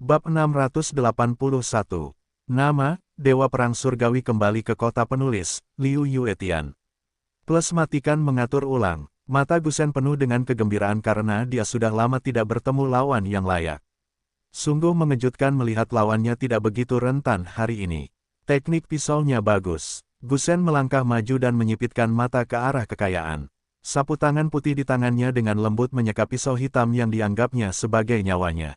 Bab 681. Nama, Dewa Perang Surgawi kembali ke kota penulis, Liu Yuetian. Plus matikan mengatur ulang. Mata Gusen penuh dengan kegembiraan karena dia sudah lama tidak bertemu lawan yang layak. Sungguh mengejutkan melihat lawannya tidak begitu rentan hari ini. Teknik pisaunya bagus. Gusen melangkah maju dan menyipitkan mata ke arah kekayaan. Sapu tangan putih di tangannya dengan lembut menyeka pisau hitam yang dianggapnya sebagai nyawanya.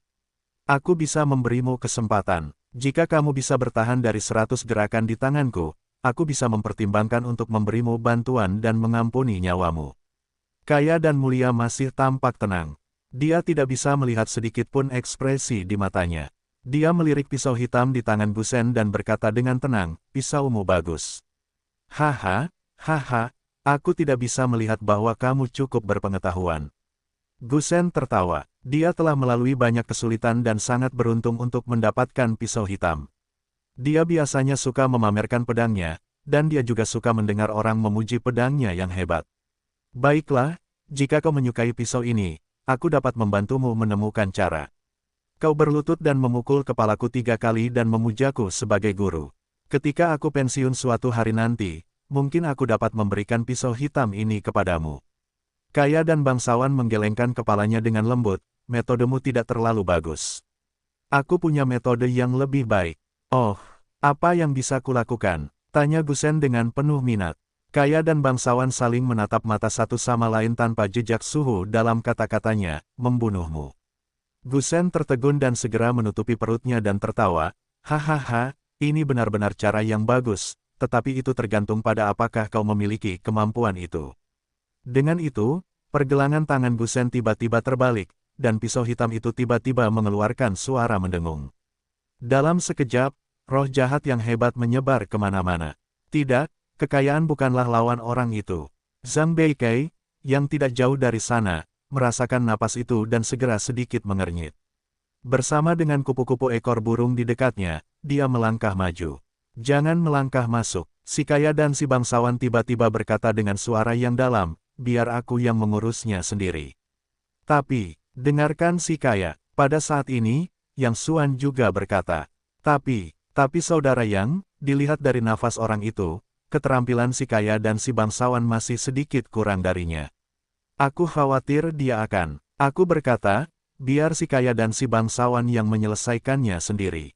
Aku bisa memberimu kesempatan. Jika kamu bisa bertahan dari 100 gerakan di tanganku, aku bisa mempertimbangkan untuk memberimu bantuan dan mengampuni nyawamu. Kaya dan mulia masih tampak tenang. Dia tidak bisa melihat sedikit pun ekspresi di matanya. Dia melirik pisau hitam di tangan Gusen dan berkata dengan tenang, "Pisaumu bagus." "Haha, haha, aku tidak bisa melihat bahwa kamu cukup berpengetahuan." Gusen tertawa. Dia telah melalui banyak kesulitan dan sangat beruntung untuk mendapatkan pisau hitam. Dia biasanya suka memamerkan pedangnya, dan dia juga suka mendengar orang memuji pedangnya yang hebat. "Baiklah, jika kau menyukai pisau ini, aku dapat membantumu menemukan cara. Kau berlutut dan memukul kepalaku 3 kali dan memujaku sebagai guru. Ketika aku pensiun suatu hari nanti, mungkin aku dapat memberikan pisau hitam ini kepadamu." Kaya dan bangsawan menggelengkan kepalanya dengan lembut. "Metodemu tidak terlalu bagus. Aku punya metode yang lebih baik." "Oh, apa yang bisa kulakukan?" tanya Gusen dengan penuh minat. Kaya dan bangsawan saling menatap mata satu sama lain tanpa jejak suhu dalam kata-katanya, "Membunuhmu." Gusen tertegun dan segera menutupi perutnya dan tertawa. "Hahaha, ini benar-benar cara yang bagus, tetapi itu tergantung pada apakah kau memiliki kemampuan itu." Dengan itu, pergelangan tangan Gusen tiba-tiba terbalik, dan pisau hitam itu tiba-tiba mengeluarkan suara mendengung. Dalam sekejap, roh jahat yang hebat menyebar kemana-mana. Tidak, kekayaan bukanlah lawan orang itu. Zhang Beikei, yang tidak jauh dari sana, merasakan napas itu dan segera sedikit mengernyit. Bersama dengan kupu-kupu ekor burung di dekatnya, dia melangkah maju. "Jangan melangkah masuk." Si kaya dan si bangsawan tiba-tiba berkata dengan suara yang dalam, "Biar aku yang mengurusnya sendiri." "Tapi," dengarkan si kaya, pada saat ini, Yang Xuan juga berkata, Tapi saudara Yang, dilihat dari nafas orang itu, keterampilan si kaya dan si bangsawan masih sedikit kurang darinya. Aku khawatir dia akan." Aku berkata, "Biar si kaya dan si bangsawan yang menyelesaikannya sendiri."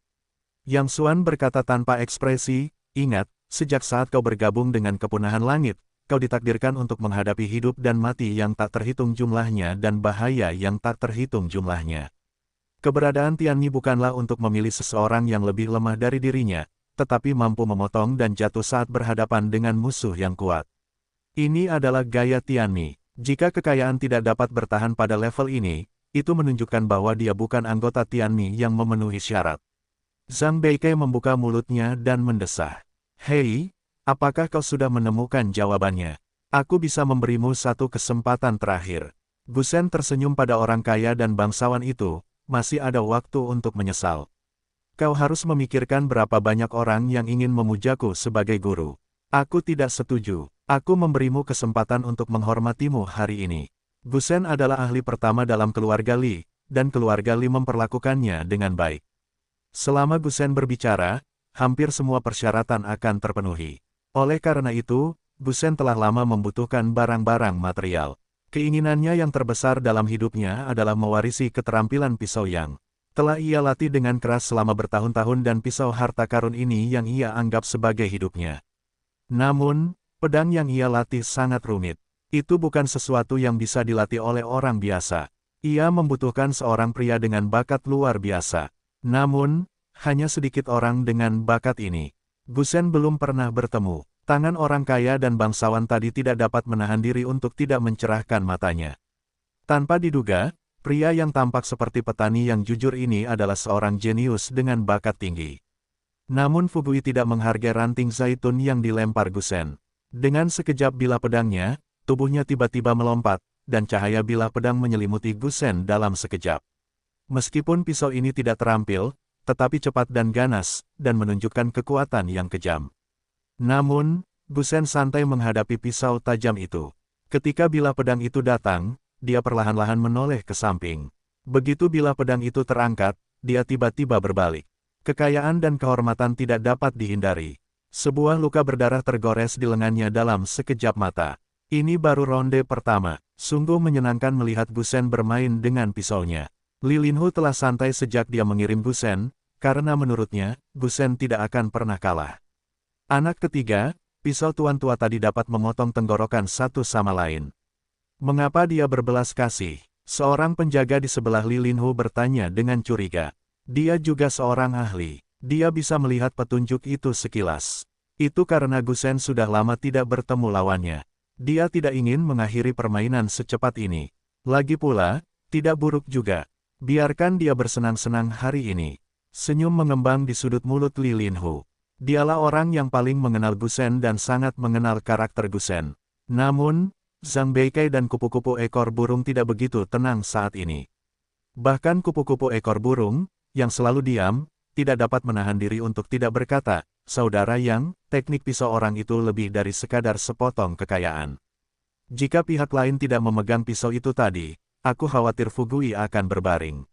Yang Xuan berkata tanpa ekspresi, "Ingat, sejak saat kau bergabung dengan kepunahan langit, kau ditakdirkan untuk menghadapi hidup dan mati yang tak terhitung jumlahnya dan bahaya yang tak terhitung jumlahnya. Keberadaan Tianmi bukanlah untuk memilih seseorang yang lebih lemah dari dirinya, tetapi mampu memotong dan jatuh saat berhadapan dengan musuh yang kuat. Ini adalah gaya Tianmi. Jika kekayaan tidak dapat bertahan pada level ini, itu menunjukkan bahwa dia bukan anggota Tianmi yang memenuhi syarat." Zhang Beikei membuka mulutnya dan mendesah. "Hei, apakah kau sudah menemukan jawabannya? Aku bisa memberimu satu kesempatan terakhir." Gusen tersenyum pada orang kaya dan bangsawan itu, "Masih ada waktu untuk menyesal. Kau harus memikirkan berapa banyak orang yang ingin memujaku sebagai guru. Aku tidak setuju. Aku memberimu kesempatan untuk menghormatimu hari ini." Gusen adalah ahli pertama dalam keluarga Li, dan keluarga Li memperlakukannya dengan baik. Selama Gusen berbicara, hampir semua persyaratan akan terpenuhi. Oleh karena itu, Gusen telah lama membutuhkan barang-barang material. Keinginannya yang terbesar dalam hidupnya adalah mewarisi keterampilan pisau yang telah ia latih dengan keras selama bertahun-tahun dan pisau harta karun ini yang ia anggap sebagai hidupnya. Namun, pedang yang ia latih sangat rumit. Itu bukan sesuatu yang bisa dilatih oleh orang biasa. Ia membutuhkan seorang pria dengan bakat luar biasa. Namun, hanya sedikit orang dengan bakat ini. Gusen belum pernah bertemu. Tangan orang kaya dan bangsawan tadi tidak dapat menahan diri untuk tidak mencerahkan matanya. Tanpa diduga, pria yang tampak seperti petani yang jujur ini adalah seorang jenius dengan bakat tinggi. Namun Fugui tidak menghargai ranting zaitun yang dilempar Gusen. Dengan sekejap bilah pedangnya, tubuhnya tiba-tiba melompat, dan cahaya bilah pedang menyelimuti Gusen dalam sekejap. Meskipun pisau ini tidak terampil, tetapi cepat dan ganas, dan menunjukkan kekuatan yang kejam. Namun, Gusen santai menghadapi pisau tajam itu. Ketika bilah pedang itu datang, dia perlahan-lahan menoleh ke samping. Begitu bilah pedang itu terangkat, dia tiba-tiba berbalik. Kekayaan dan kehormatan tidak dapat dihindari. Sebuah luka berdarah tergores di lengannya dalam sekejap mata. Ini baru ronde pertama. Sungguh menyenangkan melihat Gusen bermain dengan pisaunya. Li Linhu telah santai sejak dia mengirim Gusen, karena menurutnya, Gusen tidak akan pernah kalah. Anak ketiga, pisau tuan tua tadi dapat memotong tenggorokan satu sama lain. Mengapa dia berbelas kasih? Seorang penjaga di sebelah Li Linhu bertanya dengan curiga. Dia juga seorang ahli. Dia bisa melihat petunjuk itu sekilas. Itu karena Gusen sudah lama tidak bertemu lawannya. Dia tidak ingin mengakhiri permainan secepat ini. Lagi pula, tidak buruk juga. Biarkan dia bersenang-senang hari ini. Senyum mengembang di sudut mulut Li Linhu. Dialah orang yang paling mengenal Gusen dan sangat mengenal karakter Gusen. Namun, Zhang Beikai dan kupu-kupu ekor burung tidak begitu tenang saat ini. Bahkan kupu-kupu ekor burung, yang selalu diam, tidak dapat menahan diri untuk tidak berkata, "Saudara Yang, teknik pisau orang itu lebih dari sekadar sepotong kekayaan. Jika pihak lain tidak memegang pisau itu tadi, aku khawatir Fugui akan berbaring."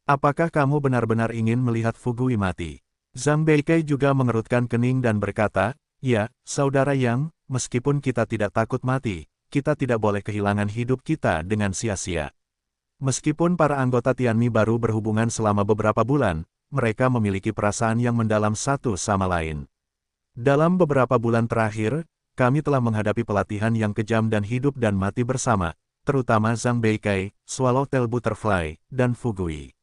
Apakah kamu benar-benar ingin melihat Fugui mati? Zhang Beikai juga mengerutkan kening dan berkata, "Ya, Saudara Yang, meskipun kita tidak takut mati, kita tidak boleh kehilangan hidup kita dengan sia-sia." Meskipun para anggota Tianmi baru berhubungan selama beberapa bulan, mereka memiliki perasaan yang mendalam satu sama lain. Dalam beberapa bulan terakhir, kami telah menghadapi pelatihan yang kejam dan hidup dan mati bersama, terutama Zhang Beikai, Swallowtail Butterfly, dan Fugui.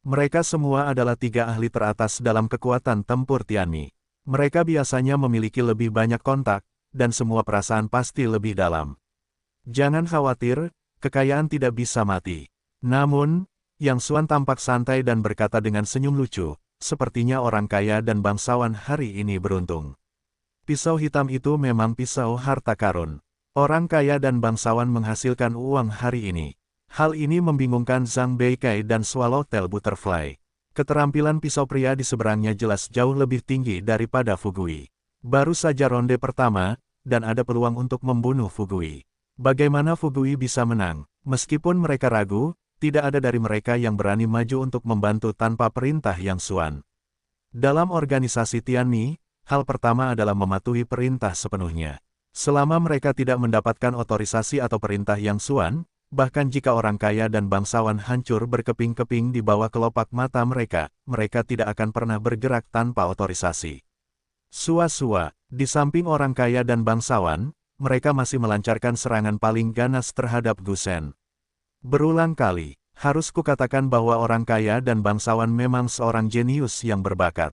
Mereka semua adalah tiga ahli teratas dalam kekuatan tempur Tianmi. Mereka biasanya memiliki lebih banyak kontak, dan semua perasaan pasti lebih dalam. Jangan khawatir, kekayaan tidak bisa mati. Namun, Yang Xuan tampak santai dan berkata dengan senyum lucu, sepertinya orang kaya dan bangsawan hari ini beruntung. Pisau hitam itu memang pisau harta karun. Orang kaya dan bangsawan menghasilkan uang hari ini. Hal ini membingungkan Zhang Beikai dan Swallowtail Butterfly. Keterampilan pisau pria di seberangnya jelas jauh lebih tinggi daripada Fugui. Baru saja ronde pertama, dan ada peluang untuk membunuh Fugui. Bagaimana Fugui bisa menang? Meskipun mereka ragu, tidak ada dari mereka yang berani maju untuk membantu tanpa perintah Yang Xuan. Dalam organisasi Tianmi, hal pertama adalah mematuhi perintah sepenuhnya. Selama mereka tidak mendapatkan otorisasi atau perintah Yang Xuan, bahkan jika orang kaya dan bangsawan hancur berkeping-keping di bawah kelopak mata mereka, mereka tidak akan pernah bergerak tanpa otorisasi. Sua-sua, di samping orang kaya dan bangsawan, mereka masih melancarkan serangan paling ganas terhadap Gusen. Berulang kali, harus kukatakan bahwa orang kaya dan bangsawan memang seorang jenius yang berbakat.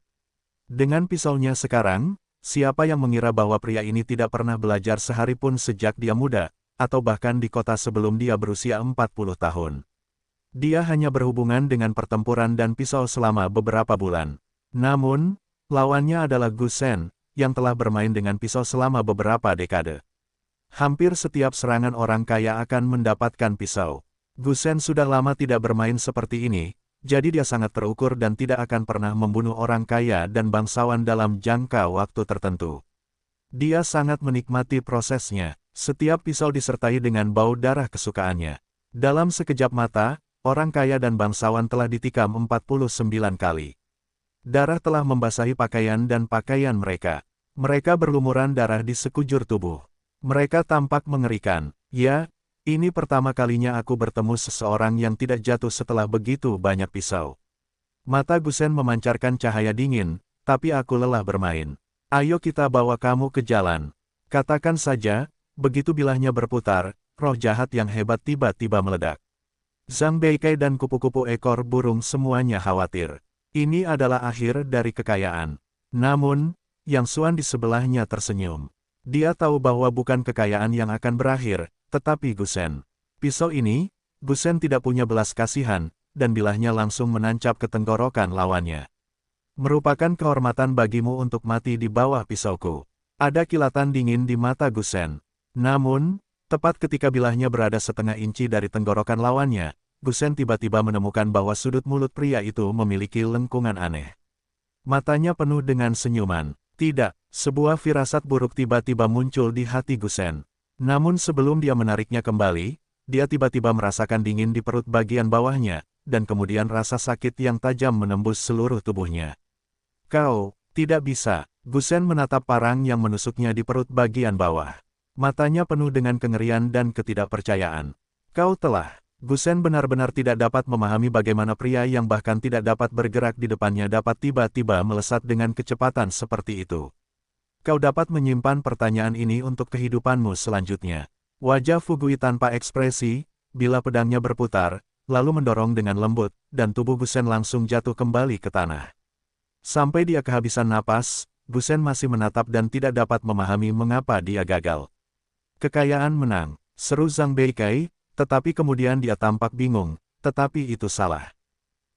Dengan pisaunya sekarang, siapa yang mengira bahwa pria ini tidak pernah belajar sehari pun sejak dia muda, atau bahkan di kota sebelum dia berusia 40 tahun. Dia hanya berhubungan dengan pertempuran dan pisau selama beberapa bulan. Namun, lawannya adalah Gusen, yang telah bermain dengan pisau selama beberapa dekade. Hampir setiap serangan orang kaya akan mendapatkan pisau. Gusen sudah lama tidak bermain seperti ini, jadi dia sangat terukur dan tidak akan pernah membunuh orang kaya dan bangsawan dalam jangka waktu tertentu. Dia sangat menikmati prosesnya, setiap pisau disertai dengan bau darah kesukaannya. Dalam sekejap mata, orang kaya dan bangsawan telah ditikam 49 kali. Darah telah membasahi pakaian dan pakaian mereka. Mereka berlumuran darah di sekujur tubuh. Mereka tampak mengerikan. Ya, ini pertama kalinya aku bertemu seseorang yang tidak jatuh setelah begitu banyak pisau. Mata Gusen memancarkan cahaya dingin, tapi aku lelah bermain. Ayo kita bawa kamu ke jalan. Katakan saja, begitu bilahnya berputar, roh jahat yang hebat tiba-tiba meledak. Zhang Beikai dan kupu-kupu ekor burung semuanya khawatir. Ini adalah akhir dari kekayaan. Namun, Yang Xuan di sebelahnya tersenyum. Dia tahu bahwa bukan kekayaan yang akan berakhir, tetapi Gusen. Pisau ini, Gusen tidak punya belas kasihan, dan bilahnya langsung menancap ke tenggorokan lawannya. Merupakan kehormatan bagimu untuk mati di bawah pisauku. Ada kilatan dingin di mata Gusen. Namun, tepat ketika bilahnya berada setengah inci dari tenggorokan lawannya, Gusen tiba-tiba menemukan bahwa sudut mulut pria itu memiliki lengkungan aneh. Matanya penuh dengan senyuman. Tidak, sebuah firasat buruk tiba-tiba muncul di hati Gusen. Namun sebelum dia menariknya kembali, dia tiba-tiba merasakan dingin di perut bagian bawahnya, dan kemudian rasa sakit yang tajam menembus seluruh tubuhnya. Kau, tidak bisa. Gusen menatap parang yang menusuknya di perut bagian bawah. Matanya penuh dengan kengerian dan ketidakpercayaan. Kau telah. Gusen benar-benar tidak dapat memahami bagaimana pria yang bahkan tidak dapat bergerak di depannya dapat tiba-tiba melesat dengan kecepatan seperti itu. Kau dapat menyimpan pertanyaan ini untuk kehidupanmu selanjutnya. Wajah Fugui tanpa ekspresi, bila pedangnya berputar, lalu mendorong dengan lembut, dan tubuh Gusen langsung jatuh kembali ke tanah. Sampai dia kehabisan napas, Gusen masih menatap dan tidak dapat memahami mengapa dia gagal. Kekayaan menang, seru Zhang Beikai, tetapi kemudian dia tampak bingung, tetapi itu salah.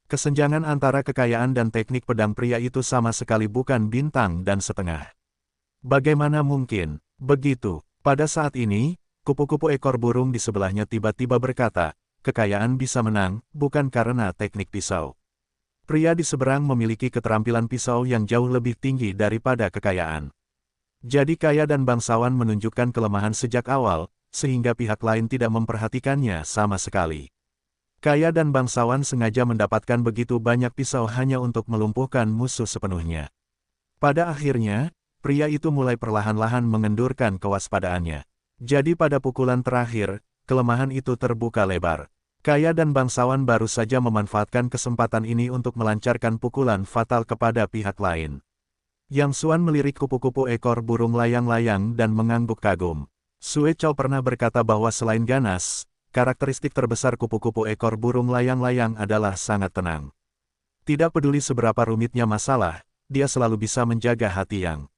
Kesenjangan antara kekayaan dan teknik pedang pria itu sama sekali bukan bintang dan setengah. Bagaimana mungkin? Begitu, pada saat ini, kupu-kupu ekor burung di sebelahnya tiba-tiba berkata, kekayaan bisa menang, bukan karena teknik pisau. Pria di seberang memiliki keterampilan pisau yang jauh lebih tinggi daripada kekayaan. Jadi kaya dan bangsawan menunjukkan kelemahan sejak awal, sehingga pihak lain tidak memperhatikannya sama sekali. Kaya dan bangsawan sengaja mendapatkan begitu banyak pisau hanya untuk melumpuhkan musuh sepenuhnya. Pada akhirnya, pria itu mulai perlahan-lahan mengendurkan kewaspadaannya. Jadi pada pukulan terakhir, kelemahan itu terbuka lebar. Kaya dan bangsawan baru saja memanfaatkan kesempatan ini untuk melancarkan pukulan fatal kepada pihak lain. Yang Xuan melirik kupu-kupu ekor burung layang-layang dan mengangguk kagum. Sue Chao pernah berkata bahwa selain ganas, karakteristik terbesar kupu-kupu ekor burung layang-layang adalah sangat tenang. Tidak peduli seberapa rumitnya masalah, dia selalu bisa menjaga hati yang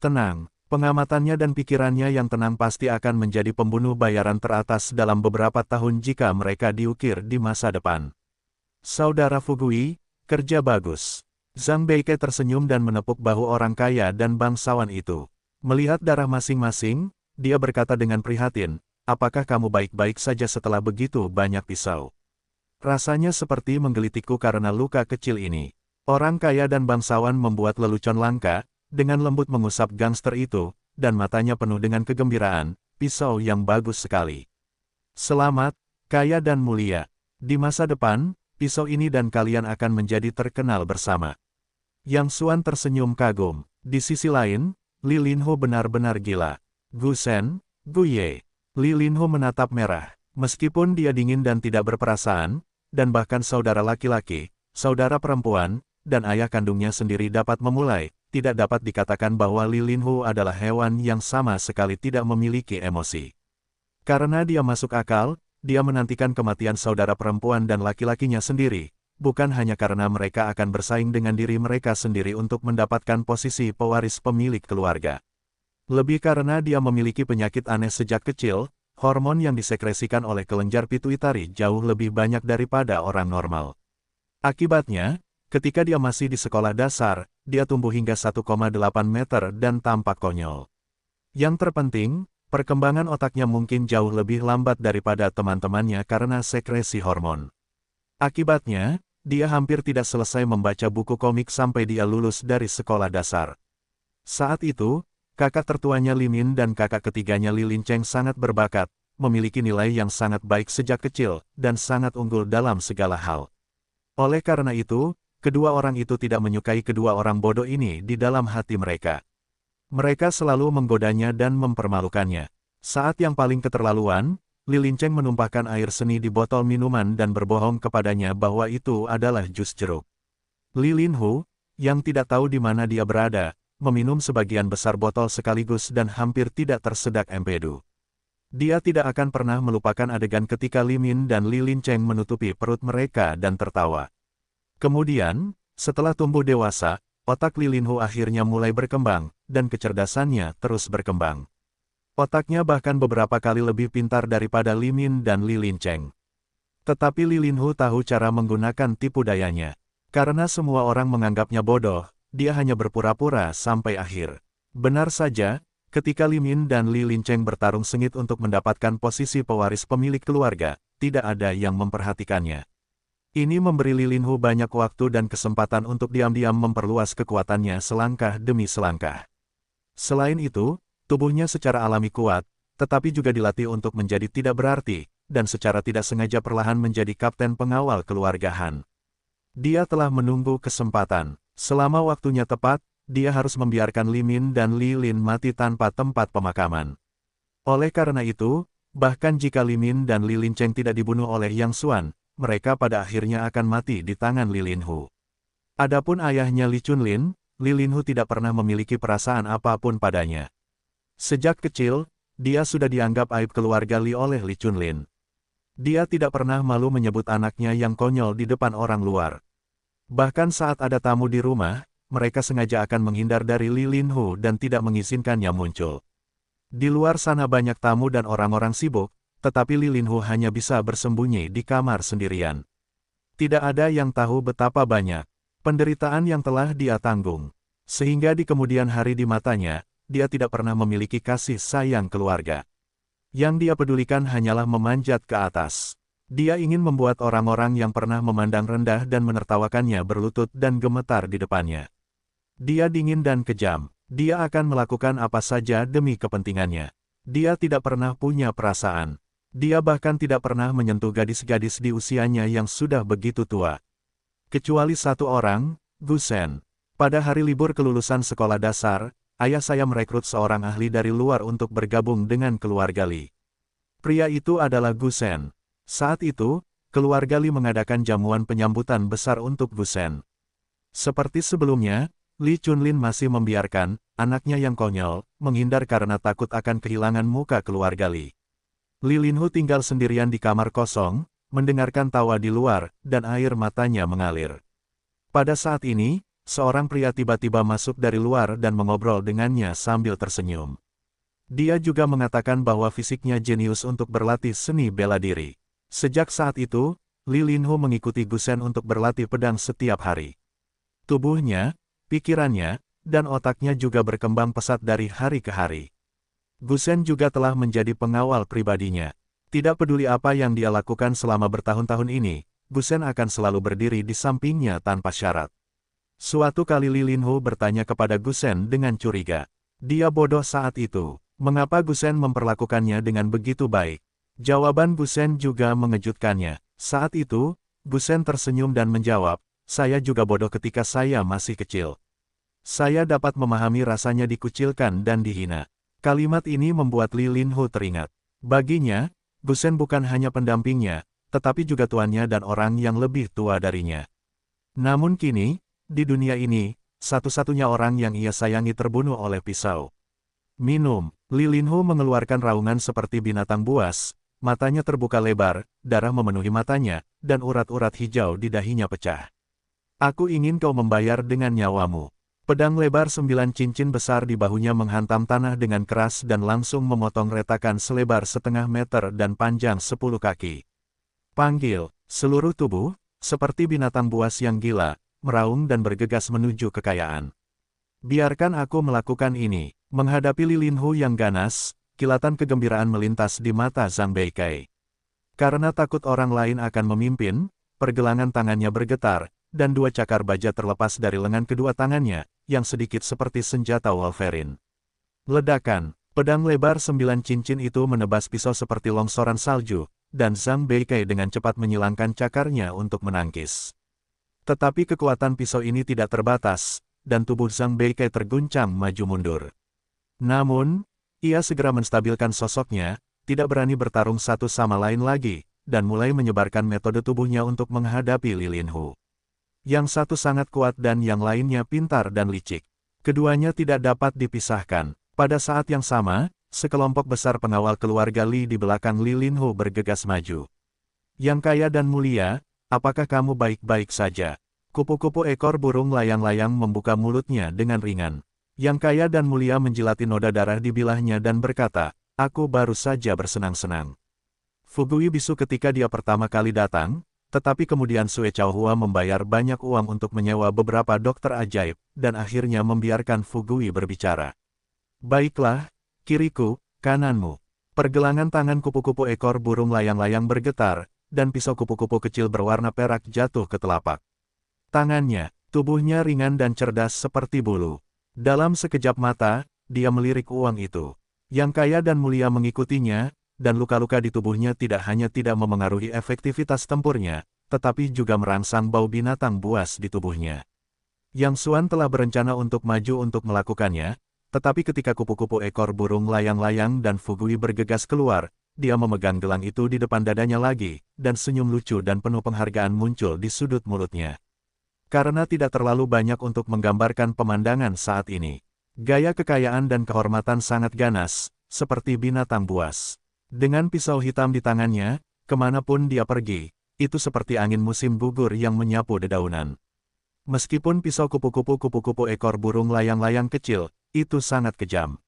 tenang. Pengamatannya dan pikirannya yang tenang pasti akan menjadi pembunuh bayaran teratas dalam beberapa tahun jika mereka diukir di masa depan. Saudara Fugui, kerja bagus. Zhang Beikai tersenyum dan menepuk bahu orang kaya dan bangsawan itu. Melihat darah masing-masing, dia berkata dengan prihatin, apakah kamu baik-baik saja setelah begitu banyak pisau? Rasanya seperti menggelitikku karena luka kecil ini. Orang kaya dan bangsawan membuat lelucon langka, dengan lembut mengusap gangster itu, dan matanya penuh dengan kegembiraan, pisau yang bagus sekali. Selamat, kaya dan mulia. Di masa depan, pisau ini dan kalian akan menjadi terkenal bersama. Yang Xuan tersenyum kagum. Di sisi lain, Li Linho benar-benar gila. Gusen, Guye. Li Linho menatap merah. Meskipun dia dingin dan tidak berperasaan, dan bahkan saudara laki-laki, saudara perempuan, dan ayah kandungnya sendiri dapat memulai, tidak dapat dikatakan bahwa Li Linho adalah hewan yang sama sekali tidak memiliki emosi. Karena dia masuk akal, dia menantikan kematian saudara perempuan dan laki-lakinya sendiri, bukan hanya karena mereka akan bersaing dengan diri mereka sendiri untuk mendapatkan posisi pewaris pemilik keluarga. Lebih karena dia memiliki penyakit aneh sejak kecil, hormon yang disekresikan oleh kelenjar pituitari jauh lebih banyak daripada orang normal. Akibatnya, ketika dia masih di sekolah dasar, dia tumbuh hingga 1,8 meter dan tampak konyol. Yang terpenting, perkembangan otaknya mungkin jauh lebih lambat daripada teman-temannya karena sekresi hormon. Akibatnya, dia hampir tidak selesai membaca buku komik sampai dia lulus dari sekolah dasar. Saat itu, kakak tertuanya Li Min dan kakak ketiganya Li Lincheng sangat berbakat, memiliki nilai yang sangat baik sejak kecil, dan sangat unggul dalam segala hal. Oleh karena itu, kedua orang itu tidak menyukai kedua orang bodoh ini di dalam hati mereka. Mereka selalu menggodanya dan mempermalukannya. Saat yang paling keterlaluan, Li Lincheng menumpahkan air seni di botol minuman dan berbohong kepadanya bahwa itu adalah jus jeruk. Li Linho, yang tidak tahu di mana dia berada, meminum sebagian besar botol sekaligus dan hampir tidak tersedak empedu. Dia tidak akan pernah melupakan adegan ketika Li Min dan Li Lincheng menutupi perut mereka dan tertawa. Kemudian, setelah tumbuh dewasa, otak Li Linho akhirnya mulai berkembang, dan kecerdasannya terus berkembang. Otaknya bahkan beberapa kali lebih pintar daripada Li Min dan Li Lincheng. Tetapi Li Linho tahu cara menggunakan tipu dayanya. Karena semua orang menganggapnya bodoh, dia hanya berpura-pura sampai akhir. Benar saja, ketika Li Min dan Li Lincheng bertarung sengit untuk mendapatkan posisi pewaris pemilik keluarga, tidak ada yang memperhatikannya. Ini memberi Li Linho banyak waktu dan kesempatan untuk diam-diam memperluas kekuatannya selangkah demi selangkah. Selain itu, tubuhnya secara alami kuat, tetapi juga dilatih untuk menjadi tidak berarti, dan secara tidak sengaja perlahan menjadi kapten pengawal keluarga Han. Dia telah menunggu kesempatan. Selama waktunya tepat, dia harus membiarkan Li Min dan Li Lin mati tanpa tempat pemakaman. Oleh karena itu, bahkan jika Li Min dan Li Lincheng tidak dibunuh oleh Yang Xuan, mereka pada akhirnya akan mati di tangan Li Linhu. Adapun ayahnya Li Chunlin, Li Linhu tidak pernah memiliki perasaan apapun padanya. Sejak kecil, dia sudah dianggap aib keluarga Li oleh Li Chunlin. Dia tidak pernah malu menyebut anaknya yang konyol di depan orang luar. Bahkan saat ada tamu di rumah, mereka sengaja akan menghindar dari Li Linhu dan tidak mengizinkannya muncul. Di luar sana banyak tamu dan orang-orang sibuk, tetapi Li Linhu hanya bisa bersembunyi di kamar sendirian. Tidak ada yang tahu betapa banyak penderitaan yang telah dia tanggung. Sehingga di kemudian hari di matanya, dia tidak pernah memiliki kasih sayang keluarga. Yang dia pedulikan hanyalah memanjat ke atas. Dia ingin membuat orang-orang yang pernah memandang rendah dan menertawakannya berlutut dan gemetar di depannya. Dia dingin dan kejam. Dia akan melakukan apa saja demi kepentingannya. Dia tidak pernah punya perasaan. Dia bahkan tidak pernah menyentuh gadis-gadis di usianya yang sudah begitu tua. Kecuali satu orang, Gu Shen. Pada hari libur kelulusan sekolah dasar, ayah saya merekrut seorang ahli dari luar untuk bergabung dengan keluarga Li. Pria itu adalah Gu Shen. Saat itu, keluarga Li mengadakan jamuan penyambutan besar untuk Gu Shen. Seperti sebelumnya, Li Chunlin masih membiarkan anaknya yang konyol menghindar karena takut akan kehilangan muka keluarga Li. Li Linhu tinggal sendirian di kamar kosong, mendengarkan tawa di luar, dan air matanya mengalir. Pada saat ini, seorang pria tiba-tiba masuk dari luar dan mengobrol dengannya sambil tersenyum. Dia juga mengatakan bahwa fisiknya jenius untuk berlatih seni bela diri. Sejak saat itu, Li Linhu mengikuti Gu Shen untuk berlatih pedang setiap hari. Tubuhnya, pikirannya, dan otaknya juga berkembang pesat dari hari ke hari. Gu Shen juga telah menjadi pengawal pribadinya. Tidak peduli apa yang dia lakukan selama bertahun-tahun ini, Gu Shen akan selalu berdiri di sampingnya tanpa syarat. Suatu kali Li Linhu bertanya kepada Gu Shen dengan curiga. Dia bodoh saat itu. Mengapa Gu Shen memperlakukannya dengan begitu baik? Jawaban Gu Shen juga mengejutkannya. Saat itu, Gu Shen tersenyum dan menjawab, saya juga bodoh ketika saya masih kecil. Saya dapat memahami rasanya dikucilkan dan dihina. Kalimat ini membuat Li Linhu teringat. Baginya, Gu Shen bukan hanya pendampingnya, tetapi juga tuannya dan orang yang lebih tua darinya. Namun kini, di dunia ini, satu-satunya orang yang ia sayangi terbunuh oleh pisau. Minum. Li Linhu mengeluarkan raungan seperti binatang buas, matanya terbuka lebar, darah memenuhi matanya, dan urat-urat hijau di dahinya pecah. Aku ingin kau membayar dengan nyawamu. Pedang lebar 9 cincin besar di bahunya menghantam tanah dengan keras dan langsung memotong retakan selebar setengah meter dan panjang 10 kaki. Panggil, seluruh tubuh, seperti binatang buas yang gila, meraung dan bergegas menuju kekayaan. Biarkan aku melakukan ini. Menghadapi Li Linhu yang ganas, kilatan kegembiraan melintas di mata Zhang Beikai. Karena takut orang lain akan memimpin, pergelangan tangannya bergetar, dan 2 cakar baja terlepas dari lengan kedua tangannya, yang sedikit seperti senjata Wolverine. Ledakan, pedang lebar 9 cincin itu menebas pisau seperti longsoran salju, dan Zhang Beikai dengan cepat menyilangkan cakarnya untuk menangkis. Tetapi kekuatan pisau ini tidak terbatas, dan tubuh Zhang Beikai terguncang maju mundur. Namun, ia segera menstabilkan sosoknya, tidak berani bertarung satu sama lain lagi, dan mulai menyebarkan metode tubuhnya untuk menghadapi Li Linhu. Yang satu sangat kuat dan yang lainnya pintar dan licik. Keduanya tidak dapat dipisahkan. Pada saat yang sama, sekelompok besar pengawal keluarga Li di belakang Li Linhu bergegas maju. Yang kaya dan mulia, apakah kamu baik-baik saja? Kupu-kupu ekor burung layang-layang membuka mulutnya dengan ringan. Yang kaya dan mulia menjilati noda darah di bilahnya dan berkata, aku baru saja bersenang-senang. Fugui bisu ketika dia pertama kali datang, tetapi kemudian Sue Chaohua membayar banyak uang untuk menyewa beberapa dokter ajaib, dan akhirnya membiarkan Fugui berbicara. Baiklah, kiriku, kananmu. Pergelangan tangan kupu-kupu ekor burung layang-layang bergetar, dan pisau kupu-kupu kecil berwarna perak jatuh ke telapak tangannya. Tubuhnya ringan dan cerdas seperti bulu. Dalam sekejap mata, dia melirik uang itu. Yang kaya dan mulia mengikutinya, dan luka-luka di tubuhnya tidak hanya tidak memengaruhi efektivitas tempurnya, tetapi juga merangsang bau binatang buas di tubuhnya. Yang Xuan telah berencana untuk maju untuk melakukannya, tetapi ketika kupu-kupu ekor burung layang-layang dan Fugui bergegas keluar, dia memegang gelang itu di depan dadanya lagi, dan senyum lucu dan penuh penghargaan muncul di sudut mulutnya. Karena tidak terlalu banyak untuk menggambarkan pemandangan saat ini. Gaya kekayaan dan kehormatan sangat ganas, seperti binatang buas. Dengan pisau hitam di tangannya, kemanapun dia pergi, itu seperti angin musim gugur yang menyapu dedaunan. Meskipun pisau kupu-kupu ekor burung layang-layang kecil, itu sangat kejam.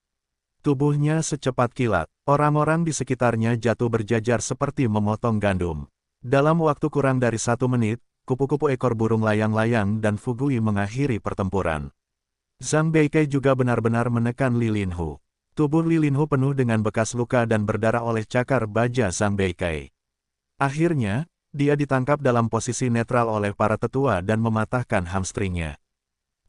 Tubuhnya secepat kilat, orang-orang di sekitarnya jatuh berjajar seperti memotong gandum. Dalam waktu kurang dari 1 menit, kupu-kupu ekor burung layang-layang dan Fugui mengakhiri pertempuran. Zhang Beike juga benar-benar menekan Li Linhu. Tubuh Li Linhu penuh dengan bekas luka dan berdarah oleh cakar baja Zhang Beike. Akhirnya, dia ditangkap dalam posisi netral oleh para tetua dan mematahkan hamstringnya.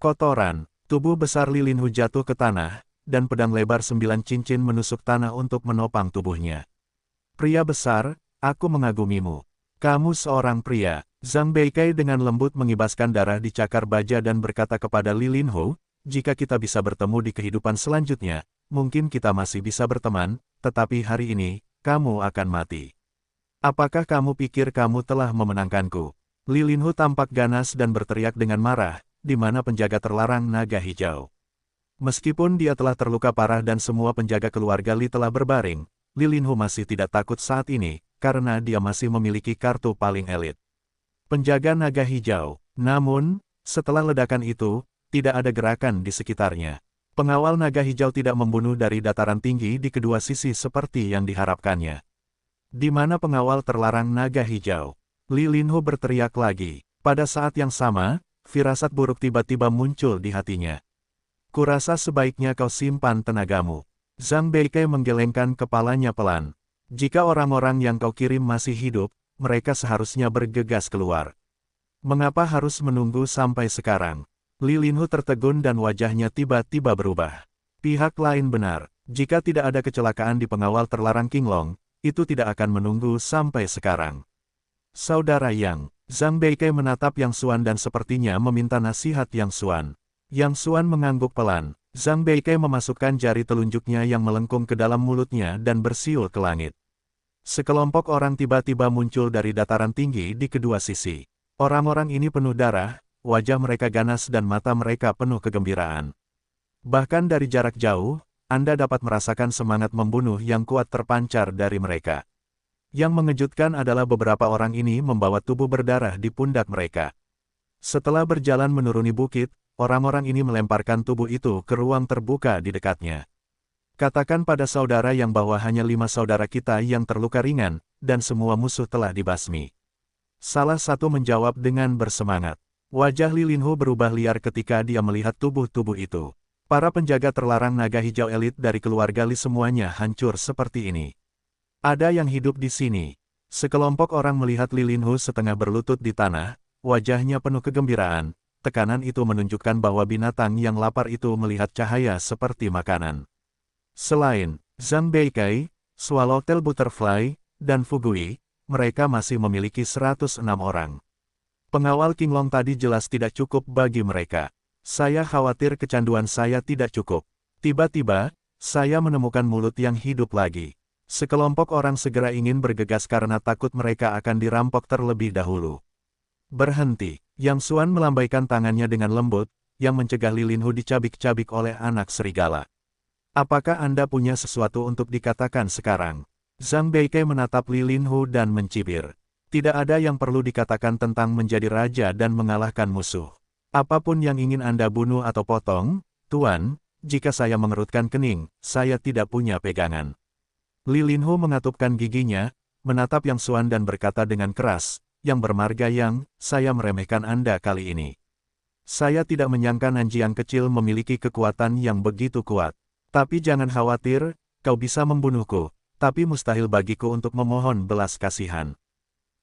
Kotoran, tubuh besar Li Linhu jatuh ke tanah, dan pedang lebar 9 cincin menusuk tanah untuk menopang tubuhnya. Pria besar, aku mengagumimu. Kamu seorang pria. Zhang Beike dengan lembut mengibaskan darah di cakar baja dan berkata kepada Li Linhu, jika kita bisa bertemu di kehidupan selanjutnya, mungkin kita masih bisa berteman, tetapi hari ini, kamu akan mati. Apakah kamu pikir kamu telah memenangkanku? Li Linhu tampak ganas dan berteriak dengan marah, di mana penjaga terlarang naga hijau. Meskipun dia telah terluka parah dan semua penjaga keluarga Li telah berbaring, Li Linhu masih tidak takut saat ini, karena dia masih memiliki kartu paling elit. Penjaga naga hijau. Namun, setelah ledakan itu, tidak ada gerakan di sekitarnya. Pengawal naga hijau tidak membunuh dari dataran tinggi di kedua sisi seperti yang diharapkannya. Di mana pengawal terlarang naga hijau? Li Linhu berteriak lagi. Pada saat yang sama, firasat buruk tiba-tiba muncul di hatinya. Kurasa sebaiknya kau simpan tenagamu. Zhang Beike menggelengkan kepalanya pelan. Jika orang-orang yang kau kirim masih hidup, mereka seharusnya bergegas keluar. Mengapa harus menunggu sampai sekarang? Li Linhu tertegun dan wajahnya tiba-tiba berubah. Pihak lain benar. Jika tidak ada kecelakaan di pengawal terlarang Qinglong, itu tidak akan menunggu sampai sekarang. Saudara Yang, Zhang Beike menatap Yang Xuan dan sepertinya meminta nasihat Yang Xuan. Yang Xuan mengangguk pelan. Zhang Beike memasukkan jari telunjuknya yang melengkung ke dalam mulutnya dan bersiul ke langit. Sekelompok orang tiba-tiba muncul dari dataran tinggi di kedua sisi. Orang-orang ini penuh darah, wajah mereka ganas dan mata mereka penuh kegembiraan. Bahkan dari jarak jauh, Anda dapat merasakan semangat membunuh yang kuat terpancar dari mereka. Yang mengejutkan adalah beberapa orang ini membawa tubuh berdarah di pundak mereka. Setelah berjalan menuruni bukit, orang-orang ini melemparkan tubuh itu ke ruang terbuka di dekatnya. Katakan pada saudara yang bahwa hanya 5 saudara kita yang terluka ringan, dan semua musuh telah dibasmi. Salah satu menjawab dengan bersemangat. Wajah Li Linhu berubah liar ketika dia melihat tubuh-tubuh itu. Para penjaga terlarang naga hijau elit dari keluarga Li semuanya hancur seperti ini. Ada yang hidup di sini. Sekelompok orang melihat Li Linhu setengah berlutut di tanah, wajahnya penuh kegembiraan. Tekanan itu menunjukkan bahwa binatang yang lapar itu melihat cahaya seperti makanan. Selain Zhang Beike, Swallowtail Butterfly, dan Fugui, mereka masih memiliki 106 orang. Pengawal Qinglong tadi jelas tidak cukup bagi mereka. Saya khawatir kecanduan saya tidak cukup. Tiba-tiba, saya menemukan mulut yang hidup lagi. Sekelompok orang segera ingin bergegas karena takut mereka akan dirampok terlebih dahulu. Berhenti. Yang Xuan melambaikan tangannya dengan lembut, yang mencegah Li Linhu dicabik-cabik oleh anak serigala. Apakah Anda punya sesuatu untuk dikatakan sekarang? Zhang Beike menatap Li Linhu dan mencibir. Tidak ada yang perlu dikatakan tentang menjadi raja dan mengalahkan musuh. Apapun yang ingin Anda bunuh atau potong, Tuan, jika saya mengerutkan kening, saya tidak punya pegangan. Li Linhu mengatupkan giginya, menatap Yang Xuan dan berkata dengan keras, yang bermarga Yang, saya meremehkan Anda kali ini. Saya tidak menyangka Nanjiang kecil memiliki kekuatan yang begitu kuat. Tapi jangan khawatir, kau bisa membunuhku, tapi mustahil bagiku untuk memohon belas kasihan.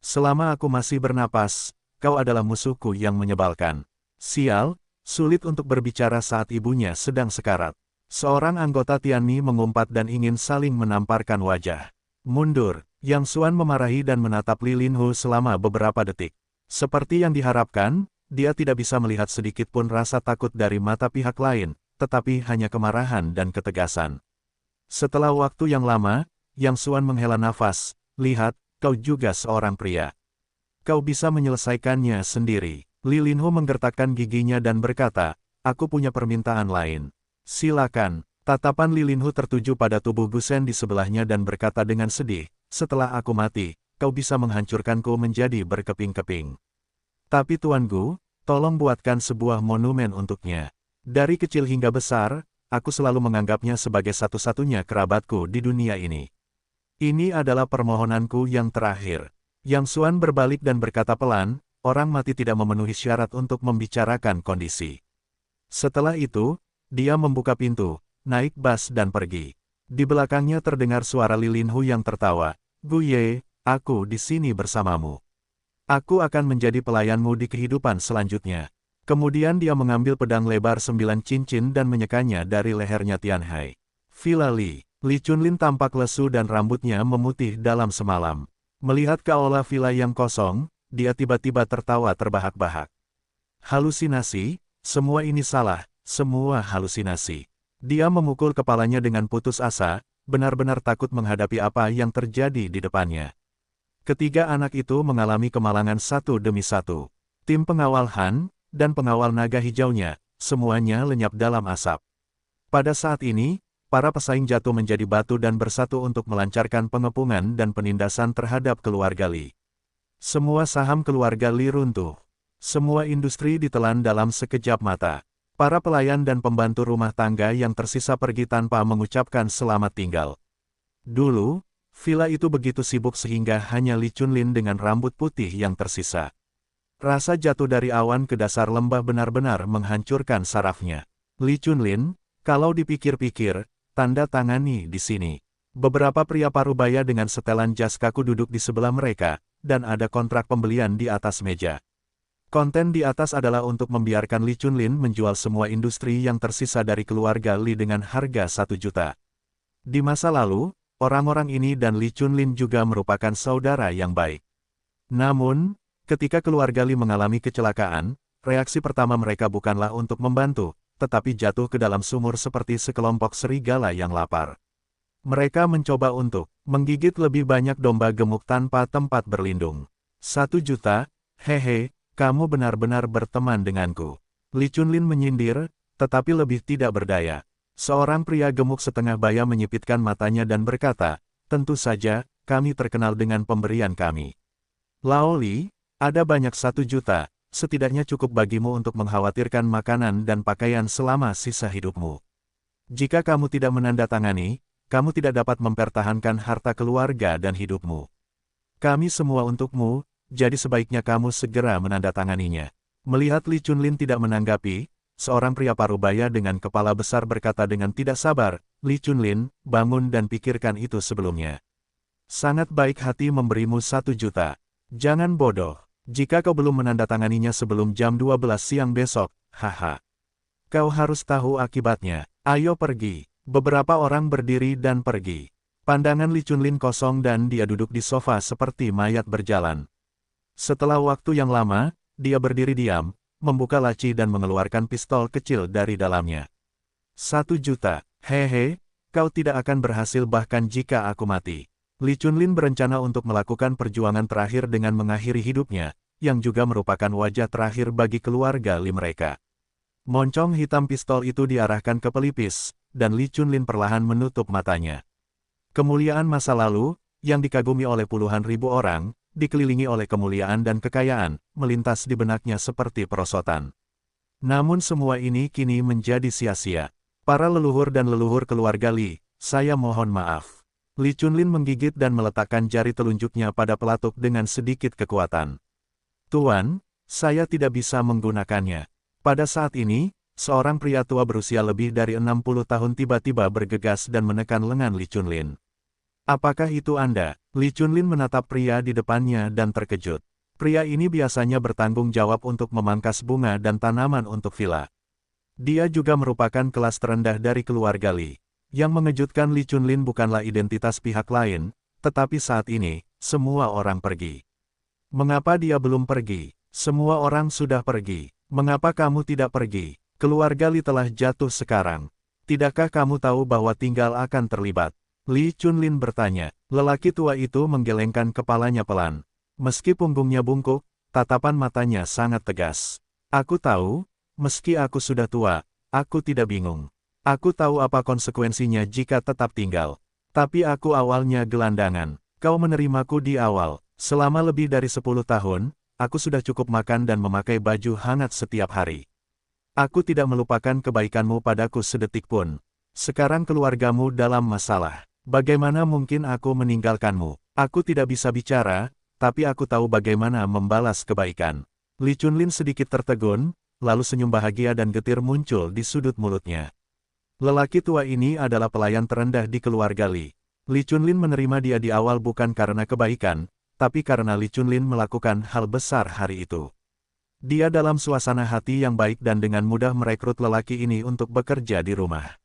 Selama aku masih bernapas, kau adalah musuhku yang menyebalkan. Sial, sulit untuk berbicara saat ibunya sedang sekarat. Seorang anggota Tianmi mengumpat dan ingin saling menamparkan wajah. Mundur, Yang Xuan memarahi dan menatap Li Linhu selama beberapa detik. Seperti yang diharapkan, dia tidak bisa melihat sedikit pun rasa takut dari mata pihak lain, tetapi hanya kemarahan dan ketegasan. Setelah waktu yang lama, Yang Xuan menghela nafas, lihat, kau juga seorang pria. Kau bisa menyelesaikannya sendiri. Li Linhu menggertakkan giginya dan berkata, aku punya permintaan lain. Silakan. Tatapan Li Linhu tertuju pada tubuh Gusen di sebelahnya dan berkata dengan sedih, setelah aku mati, kau bisa menghancurkanku menjadi berkeping-keping. Tapi Tuan Gu, tolong buatkan sebuah monumen untuknya. Dari kecil hingga besar, aku selalu menganggapnya sebagai satu-satunya kerabatku di dunia ini. Ini adalah permohonanku yang terakhir. Yang Xuan berbalik dan berkata pelan, orang mati tidak memenuhi syarat untuk membicarakan kondisi. Setelah itu, dia membuka pintu, naik bas dan pergi. Di belakangnya terdengar suara Li Linhu yang tertawa, Gu Ye, aku di sini bersamamu. Aku akan menjadi pelayanmu di kehidupan selanjutnya. Kemudian dia mengambil pedang lebar 9 cincin dan menyekanya dari lehernya Tianhai. Villa Li, Li Chunlin tampak lesu dan rambutnya memutih dalam semalam. Melihat keaula villa yang kosong, dia tiba-tiba tertawa terbahak-bahak. Halusinasi, semua ini salah, semua halusinasi. Dia memukul kepalanya dengan putus asa, benar-benar takut menghadapi apa yang terjadi di depannya. Ketiga anak itu mengalami kemalangan satu demi satu. Tim pengawal Han, dan pengawal naga hijaunya, semuanya lenyap dalam asap. Pada saat ini, para pesaing jatuh menjadi batu dan bersatu untuk melancarkan pengepungan dan penindasan terhadap keluarga Li. Semua saham keluarga Li runtuh. Semua industri ditelan dalam sekejap mata. Para pelayan dan pembantu rumah tangga yang tersisa pergi tanpa mengucapkan selamat tinggal. Dulu, villa itu begitu sibuk sehingga hanya Li Chunlin dengan rambut putih yang tersisa. Rasa jatuh dari awan ke dasar lembah benar-benar menghancurkan sarafnya. Li Chunlin, kalau dipikir-pikir, tanda tangani di sini. Beberapa pria parubaya dengan setelan jas kaku duduk di sebelah mereka, dan ada kontrak pembelian di atas meja. Konten di atas adalah untuk membiarkan Li Chunlin menjual semua industri yang tersisa dari keluarga Li dengan harga 1 juta. Di masa lalu, orang-orang ini dan Li Chunlin juga merupakan saudara yang baik. Namun, ketika keluarga Li mengalami kecelakaan, reaksi pertama mereka bukanlah untuk membantu, tetapi jatuh ke dalam sumur seperti sekelompok serigala yang lapar. Mereka mencoba untuk menggigit lebih banyak domba gemuk tanpa tempat berlindung. 1 juta, hehe. Kamu benar-benar berteman denganku. Li Chunlin menyindir, tetapi lebih tidak berdaya. Seorang pria gemuk setengah baya menyipitkan matanya dan berkata, tentu saja, kami terkenal dengan pemberian kami. Lao Li, ada banyak 1 juta, setidaknya cukup bagimu untuk mengkhawatirkan makanan dan pakaian selama sisa hidupmu. Jika kamu tidak menandatangani, kamu tidak dapat mempertahankan harta keluarga dan hidupmu. Kami semua untukmu, jadi sebaiknya kamu segera menandatanganinya. Melihat Li Chunlin tidak menanggapi, seorang pria parubaya dengan kepala besar berkata dengan tidak sabar, Li Chunlin, bangun dan pikirkan itu sebelumnya. Sangat baik hati memberimu 1 juta. Jangan bodoh. Jika kau belum menandatanganinya sebelum jam 12 siang besok, haha. Kau harus tahu akibatnya. Ayo pergi. Beberapa orang berdiri dan pergi. Pandangan Li Chunlin kosong dan dia duduk di sofa seperti mayat berjalan. Setelah waktu yang lama, dia berdiri diam, membuka laci dan mengeluarkan pistol kecil dari dalamnya. 1 juta, hehe, kau tidak akan berhasil bahkan jika aku mati. Li Chunlin berencana untuk melakukan perjuangan terakhir dengan mengakhiri hidupnya, yang juga merupakan wajah terakhir bagi keluarga Li mereka. Moncong hitam pistol itu diarahkan ke pelipis, dan Li Chunlin perlahan menutup matanya. Kemuliaan masa lalu, yang dikagumi oleh puluhan ribu orang, dikelilingi oleh kemuliaan dan kekayaan, melintas di benaknya seperti perosotan. Namun semua ini kini menjadi sia-sia. Para leluhur dan leluhur keluarga Li, saya mohon maaf. Li Chunlin menggigit dan meletakkan jari telunjuknya pada pelatuk dengan sedikit kekuatan. Tuan, saya tidak bisa menggunakannya. Pada saat ini, seorang pria tua berusia lebih dari 60 tahun tiba-tiba bergegas dan menekan lengan Li Chunlin. Apakah itu Anda? Li Chunlin menatap pria di depannya dan terkejut. Pria ini biasanya bertanggung jawab untuk memangkas bunga dan tanaman untuk villa. Dia juga merupakan kelas terendah dari keluarga Li. Yang mengejutkan Li Chunlin bukanlah identitas pihak lain, Tetapi saat ini, semua orang pergi. Mengapa dia belum pergi? Semua orang sudah pergi. Mengapa kamu tidak pergi? Keluarga Li telah jatuh sekarang. Tidakkah kamu tahu bahwa tinggal akan terlibat? Li Chunlin bertanya. Lelaki tua itu menggelengkan kepalanya pelan. Meski punggungnya bungkuk, tatapan matanya sangat tegas. Aku tahu, meski aku sudah tua, aku tidak bingung. Aku tahu apa konsekuensinya jika tetap tinggal. Tapi aku awalnya gelandangan. Kau menerimaku di awal. Selama lebih dari 10 tahun, aku sudah cukup makan dan memakai baju hangat setiap hari. Aku tidak melupakan kebaikanmu padaku sedetik pun. Sekarang keluargamu dalam masalah. Bagaimana mungkin aku meninggalkanmu? Aku tidak bisa bicara, tapi aku tahu bagaimana membalas kebaikan. Li Chunlin sedikit tertegun, lalu senyum bahagia dan getir muncul di sudut mulutnya. Lelaki tua ini adalah pelayan terendah di keluarga Li. Li Chunlin menerima dia di awal bukan karena kebaikan, tapi karena Li Chunlin melakukan hal besar hari itu. Dia dalam suasana hati yang baik dan dengan mudah merekrut lelaki ini untuk bekerja di rumah.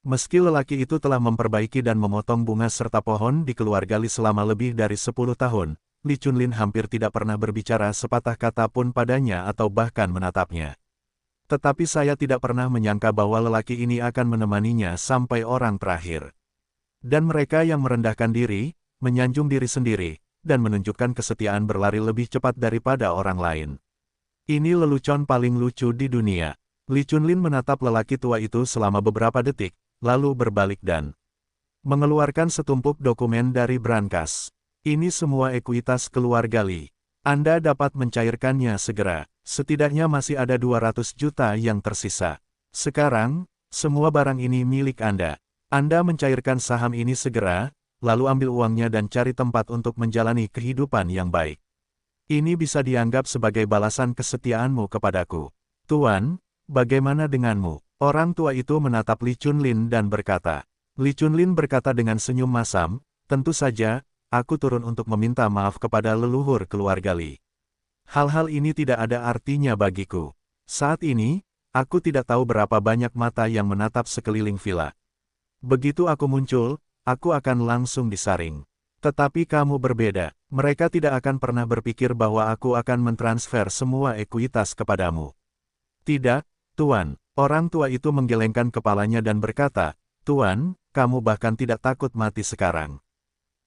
Meski lelaki itu telah memperbaiki dan memotong bunga serta pohon di keluarga Li selama lebih dari 10 tahun, Li Chunlin hampir tidak pernah berbicara sepatah kata pun padanya atau bahkan menatapnya. Tetapi saya tidak pernah menyangka bahwa lelaki ini akan menemaninya sampai orang terakhir. Dan mereka yang merendahkan diri, menyanjung diri sendiri, dan menunjukkan kesetiaan berlari lebih cepat daripada orang lain. Ini lelucon paling lucu di dunia. Li Chunlin menatap lelaki tua itu selama beberapa detik, lalu berbalik dan mengeluarkan setumpuk dokumen dari brankas. Ini semua ekuitas keluarga Li. Anda dapat mencairkannya segera. Setidaknya masih ada 200 juta yang tersisa. Sekarang, semua barang ini milik Anda. Anda mencairkan saham ini segera, lalu ambil uangnya dan cari tempat untuk menjalani kehidupan yang baik. Ini bisa dianggap sebagai balasan kesetiaanmu kepadaku. Tuan, bagaimana denganmu? Orang tua itu menatap Li Chunlin dan berkata. Li Chunlin berkata dengan senyum masam, tentu saja, aku turun untuk meminta maaf kepada leluhur keluarga Li. Hal-hal ini tidak ada artinya bagiku. Saat ini, aku tidak tahu berapa banyak mata yang menatap sekeliling villa. Begitu aku muncul, aku akan langsung disaring. Tetapi kamu berbeda. Mereka tidak akan pernah berpikir bahwa aku akan mentransfer semua ekuitas kepadamu. Tidak, Tuan. Orang tua itu menggelengkan kepalanya dan berkata, Tuan, kamu bahkan tidak takut mati sekarang.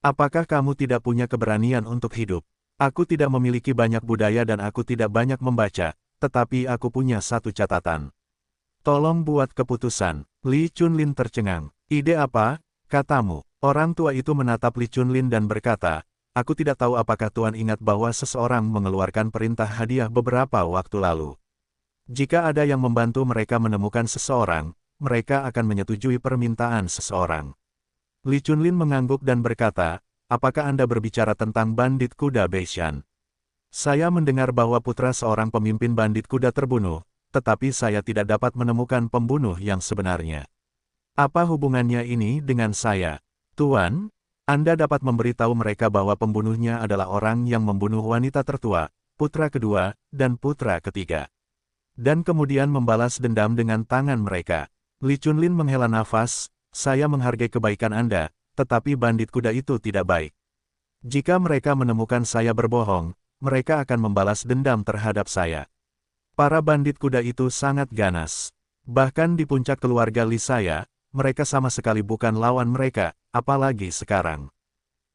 Apakah kamu tidak punya keberanian untuk hidup? Aku tidak memiliki banyak budaya dan aku tidak banyak membaca, tetapi aku punya satu catatan. Tolong buat keputusan. Li Chunlin tercengang. Ide apa, katamu? Orang tua itu menatap Li Chunlin dan berkata, aku tidak tahu apakah Tuan ingat bahwa seseorang mengeluarkan perintah hadiah beberapa waktu lalu. Jika ada yang membantu mereka menemukan seseorang, mereka akan menyetujui permintaan seseorang. Li Chunlin mengangguk dan berkata, apakah Anda berbicara tentang bandit kuda Beishan? Saya mendengar bahwa putra seorang pemimpin bandit kuda terbunuh, tetapi saya tidak dapat menemukan pembunuh yang sebenarnya. Apa hubungannya ini dengan saya? Tuan, Anda dapat memberitahu mereka bahwa pembunuhnya adalah orang yang membunuh wanita tertua, putra kedua, dan putra ketiga. Dan kemudian membalas dendam dengan tangan mereka. Li Chunlin menghela nafas, saya menghargai kebaikan Anda, tetapi bandit kuda itu tidak baik. Jika mereka menemukan saya berbohong, mereka akan membalas dendam terhadap saya. Para bandit kuda itu sangat ganas. Bahkan di puncak keluarga Li saya, mereka sama sekali bukan lawan mereka, apalagi sekarang.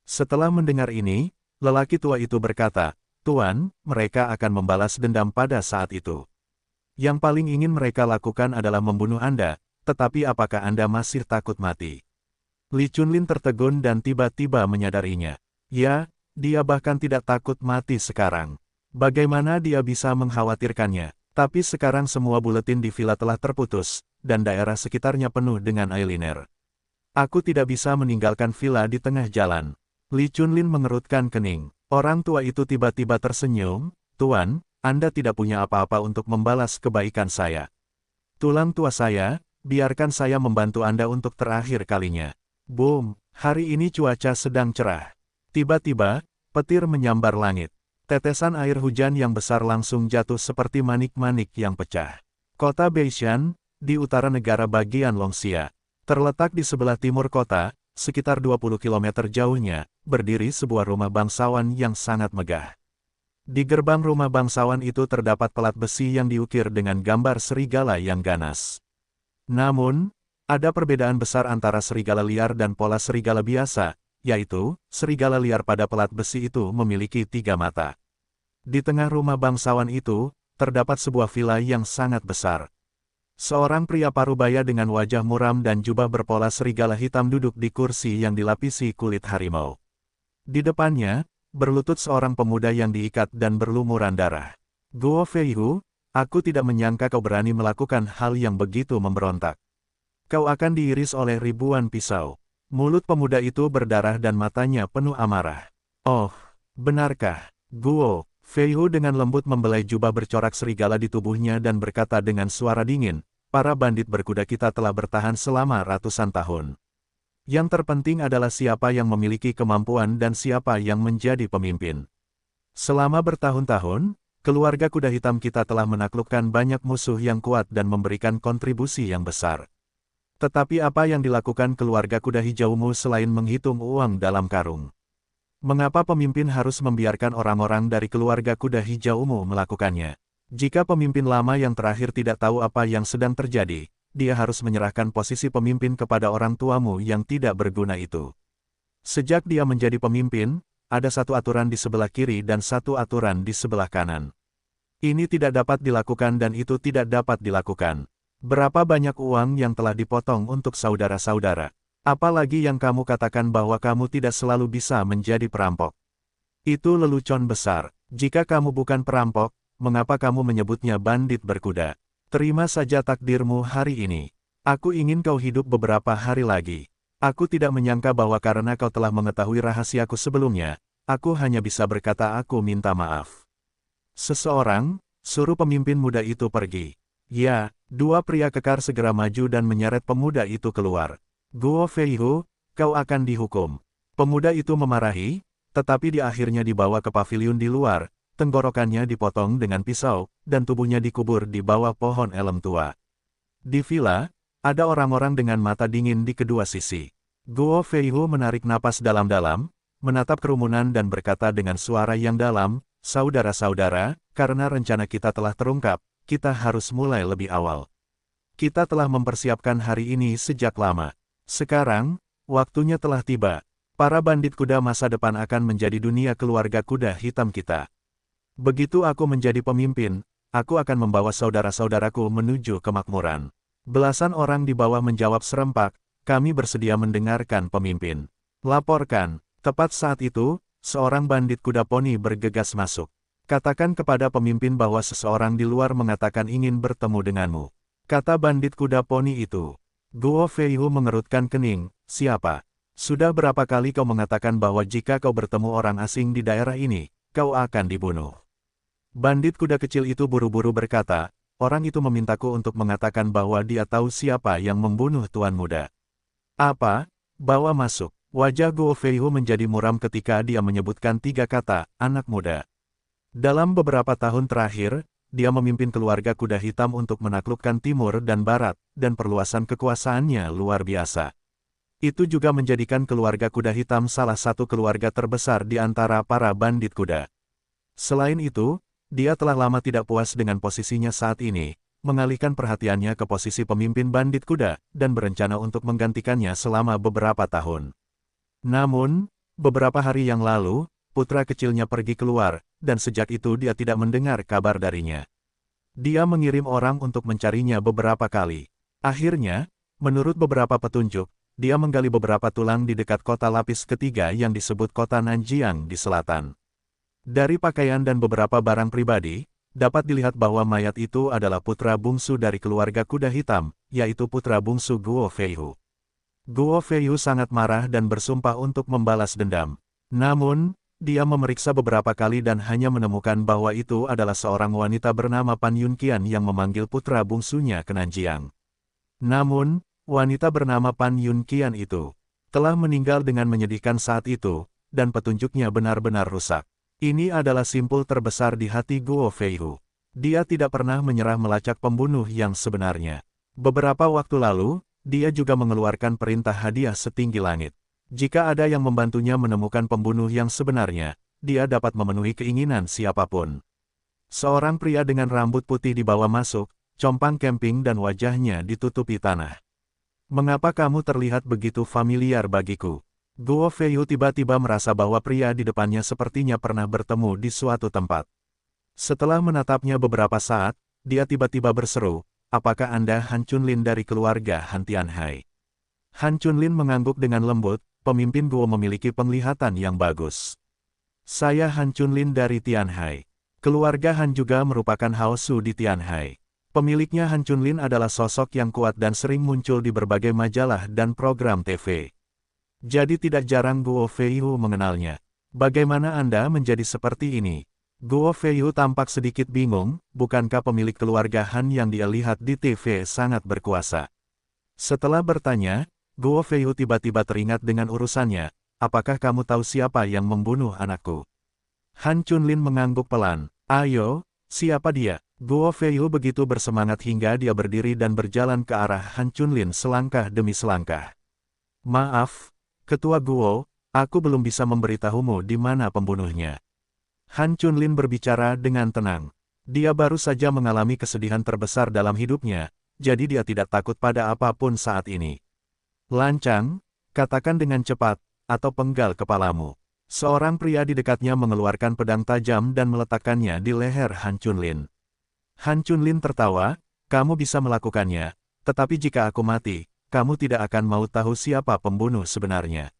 Setelah mendengar ini, lelaki tua itu berkata, Tuan, mereka akan membalas dendam pada saat itu. Yang paling ingin mereka lakukan adalah membunuh Anda, tetapi apakah Anda masih takut mati? Li Chunlin tertegun dan tiba-tiba menyadarinya. Ya, dia bahkan tidak takut mati sekarang. Bagaimana dia bisa mengkhawatirkannya? Tapi sekarang semua buletin di villa telah terputus, dan daerah sekitarnya penuh dengan eyeliner. Aku tidak bisa meninggalkan villa di tengah jalan. Li Chunlin mengerutkan kening. Orang tua itu tiba-tiba tersenyum, Tuan, Anda tidak punya apa-apa untuk membalas kebaikan saya. Tulang tua saya, biarkan saya membantu Anda untuk terakhir kalinya. Boom, hari ini cuaca sedang cerah. Tiba-tiba, petir menyambar langit. Tetesan air hujan yang besar langsung jatuh seperti manik-manik yang pecah. Kota Beishan, di utara negara bagian Longxia, terletak di sebelah timur kota, sekitar 20 km jauhnya, berdiri sebuah rumah bangsawan yang sangat megah. Di gerbang rumah bangsawan itu terdapat pelat besi yang diukir dengan gambar serigala yang ganas. Namun, ada perbedaan besar antara serigala liar dan pola serigala biasa, yaitu, serigala liar pada pelat besi itu memiliki 3 mata. Di tengah rumah bangsawan itu, terdapat sebuah villa yang sangat besar. Seorang pria parubaya dengan wajah muram dan jubah berpola serigala hitam duduk di kursi yang dilapisi kulit harimau. Di depannya, berlutut seorang pemuda yang diikat dan berlumuran darah. Guo Feihu, aku tidak menyangka kau berani melakukan hal yang begitu memberontak. Kau akan diiris oleh ribuan pisau. Mulut pemuda itu berdarah dan matanya penuh amarah. Oh, benarkah? Guo Feihu dengan lembut membelai jubah bercorak serigala di tubuhnya dan berkata dengan suara dingin, para bandit berkuda kita telah bertahan selama ratusan tahun. Yang terpenting adalah siapa yang memiliki kemampuan dan siapa yang menjadi pemimpin. Selama bertahun-tahun, keluarga kuda hitam kita telah menaklukkan banyak musuh yang kuat dan memberikan kontribusi yang besar. Tetapi apa yang dilakukan keluarga kuda hijaumu selain menghitung uang dalam karung? Mengapa pemimpin harus membiarkan orang-orang dari keluarga kuda hijaumu melakukannya? Jika pemimpin lama yang terakhir tidak tahu apa yang sedang terjadi, dia harus menyerahkan posisi pemimpin kepada orang tuamu yang tidak berguna itu. Sejak dia menjadi pemimpin, ada satu aturan di sebelah kiri dan satu aturan di sebelah kanan. Ini tidak dapat dilakukan dan itu tidak dapat dilakukan. Berapa banyak uang yang telah dipotong untuk saudara-saudara? Apalagi yang kamu katakan bahwa kamu tidak selalu bisa menjadi perampok. Itu lelucon besar. Jika kamu bukan perampok, mengapa kamu menyebutnya bandit berkuda? Terima saja takdirmu hari ini. Aku ingin kau hidup beberapa hari lagi. Aku tidak menyangka bahwa karena kau telah mengetahui rahasiaku sebelumnya, aku hanya bisa berkata aku minta maaf. Seseorang, suruh pemimpin muda itu pergi. Ya, dua pria kekar segera maju dan menyeret pemuda itu keluar. Guo Feihu, kau akan dihukum. Pemuda itu memarahi, tetapi di akhirnya dibawa ke paviliun di luar. Tenggorokannya dipotong dengan pisau, dan tubuhnya dikubur di bawah pohon elem tua. Di villa, ada orang-orang dengan mata dingin di kedua sisi. Guo Feihu menarik napas dalam-dalam, menatap kerumunan dan berkata dengan suara yang dalam, saudara-saudara, karena rencana kita telah terungkap, kita harus mulai lebih awal. Kita telah mempersiapkan hari ini sejak lama. Sekarang, waktunya telah tiba. Para bandit kuda masa depan akan menjadi dunia keluarga kuda hitam kita. Begitu aku menjadi pemimpin, aku akan membawa saudara-saudaraku menuju kemakmuran. Belasan orang di bawah menjawab serempak, kami bersedia mendengarkan pemimpin. Laporkan. Tepat saat itu, seorang bandit kuda poni bergegas masuk. Katakan kepada pemimpin bahwa seseorang di luar mengatakan ingin bertemu denganmu. Kata bandit kuda poni itu. Guo Feihu mengerutkan kening, siapa? Sudah berapa kali kau mengatakan bahwa jika kau bertemu orang asing di daerah ini, kau akan dibunuh? Bandit kuda kecil itu buru-buru berkata, orang itu memintaku untuk mengatakan bahwa dia tahu siapa yang membunuh Tuan Muda. Apa? Bawa masuk. Wajah Guo Feihu menjadi muram ketika dia menyebutkan 3 kata, anak muda. Dalam beberapa tahun terakhir, dia memimpin keluarga kuda hitam untuk menaklukkan timur dan barat, dan perluasan kekuasaannya luar biasa. Itu juga menjadikan keluarga kuda hitam salah satu keluarga terbesar di antara para bandit kuda. Selain itu, dia telah lama tidak puas dengan posisinya saat ini, mengalihkan perhatiannya ke posisi pemimpin bandit kuda, dan berencana untuk menggantikannya selama beberapa tahun. Namun, beberapa hari yang lalu, putra kecilnya pergi keluar, dan sejak itu dia tidak mendengar kabar darinya. Dia mengirim orang untuk mencarinya beberapa kali. Akhirnya, menurut beberapa petunjuk, dia menggali beberapa tulang di dekat kota lapis ketiga yang disebut kota Nanjiang di selatan. Dari pakaian dan beberapa barang pribadi, dapat dilihat bahwa mayat itu adalah putra bungsu dari keluarga kuda hitam, yaitu putra bungsu Guo Feihu. Guo Feihu sangat marah dan bersumpah untuk membalas dendam. Namun, dia memeriksa beberapa kali dan hanya menemukan bahwa itu adalah seorang wanita bernama Pan Yunqian yang memanggil putra bungsunya ke Nanjiang. Namun, wanita bernama Pan Yunqian itu telah meninggal dengan menyedihkan saat itu, dan petunjuknya benar-benar rusak. Ini adalah simpul terbesar di hati Guo Feihu. Dia tidak pernah menyerah melacak pembunuh yang sebenarnya. Beberapa waktu lalu, dia juga mengeluarkan perintah hadiah setinggi langit. Jika ada yang membantunya menemukan pembunuh yang sebenarnya, dia dapat memenuhi keinginan siapapun. Seorang pria dengan rambut putih dibawa masuk, compang camping dan wajahnya ditutupi tanah. Mengapa kamu terlihat begitu familiar bagiku? Guo Feiyu tiba-tiba merasa bahwa pria di depannya sepertinya pernah bertemu di suatu tempat. Setelah menatapnya beberapa saat, dia tiba-tiba berseru, apakah Anda Han Chunlin dari keluarga Han Tianhai? Han Chunlin mengangguk dengan lembut, pemimpin Guo memiliki penglihatan yang bagus. Saya Han Chunlin dari Tianhai. Keluarga Han juga merupakan Hao Su di Tianhai. Pemiliknya Han Chunlin adalah sosok yang kuat dan sering muncul di berbagai majalah dan program TV. Jadi tidak jarang Guo Feiyu mengenalnya. Bagaimana Anda menjadi seperti ini? Guo Feiyu tampak sedikit bingung, bukankah pemilik keluarga Han yang dia lihat di TV sangat berkuasa? Setelah bertanya, Guo Feiyu tiba-tiba teringat dengan urusannya, apakah kamu tahu siapa yang membunuh anakku? Han Chunlin mengangguk pelan, ayo, siapa dia? Guo Feiyu begitu bersemangat hingga dia berdiri dan berjalan ke arah Han Chunlin selangkah demi selangkah. Maaf, Ketua Guo, aku belum bisa memberitahumu di mana pembunuhnya. Han Chunlin berbicara dengan tenang. Dia baru saja mengalami kesedihan terbesar dalam hidupnya, jadi dia tidak takut pada apapun saat ini. Lancang, katakan dengan cepat, atau penggal kepalamu. Seorang pria di dekatnya mengeluarkan pedang tajam dan meletakkannya di leher Han Chunlin. Han Chunlin tertawa, kamu bisa melakukannya, tetapi jika aku mati, kamu tidak akan mau tahu siapa pembunuh sebenarnya.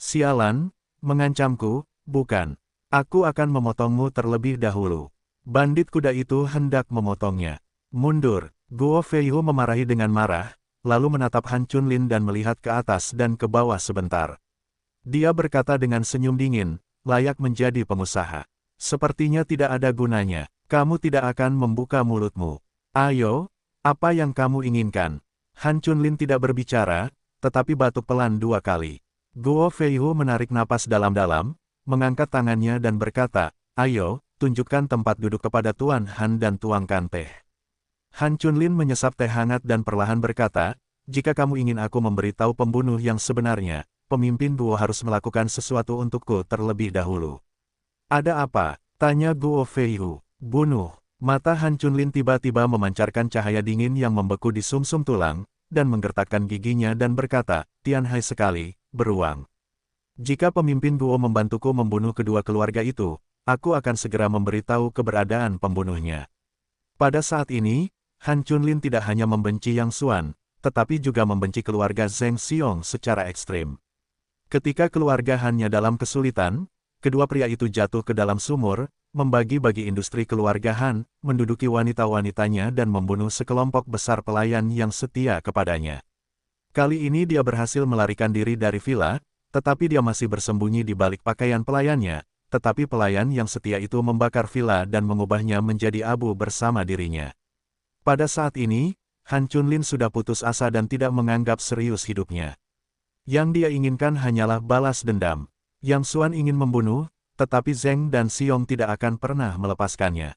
Sialan, mengancamku, bukan. Aku akan memotongmu terlebih dahulu. Bandit kuda itu hendak memotongnya. Mundur, Guo Feiyu memarahi dengan marah, lalu menatap Han Chunlin dan melihat ke atas dan ke bawah sebentar. Dia berkata dengan senyum dingin, layak menjadi pengusaha. Sepertinya tidak ada gunanya, kamu tidak akan membuka mulutmu. Ayo, apa yang kamu inginkan? Han Chunlin tidak berbicara, tetapi batuk pelan 2 kali. Guo Feiyu menarik napas dalam-dalam, mengangkat tangannya dan berkata, ayo, tunjukkan tempat duduk kepada Tuan Han dan tuangkan teh. Han Chunlin menyesap teh hangat dan perlahan berkata, jika kamu ingin aku memberitahu pembunuh yang sebenarnya, pemimpin Guo harus melakukan sesuatu untukku terlebih dahulu. Ada apa? Tanya Guo Feiyu. Bunuh. Mata Han Chunlin tiba-tiba memancarkan cahaya dingin yang membeku di sumsum tulang, dan menggertakkan giginya dan berkata, Tianhai sekali, beruang. Jika pemimpin Guo membantuku membunuh kedua keluarga itu, aku akan segera memberitahu keberadaan pembunuhnya. Pada saat ini, Han Chunlin tidak hanya membenci Yang Xuan, tetapi juga membenci keluarga Zheng Xiong secara ekstrim. Ketika keluarga Han-nya dalam kesulitan, kedua pria itu jatuh ke dalam sumur, membagi-bagi industri keluarga Han, menduduki wanita-wanitanya dan membunuh sekelompok besar pelayan yang setia kepadanya. Kali ini dia berhasil melarikan diri dari villa, tetapi dia masih bersembunyi di balik pakaian pelayannya, tetapi pelayan yang setia itu membakar villa dan mengubahnya menjadi abu bersama dirinya. Pada saat ini, Han Chunlin sudah putus asa dan tidak menganggap serius hidupnya. Yang dia inginkan hanyalah balas dendam. Yang Xuan ingin membunuh, tetapi Zheng dan Xiong tidak akan pernah melepaskannya.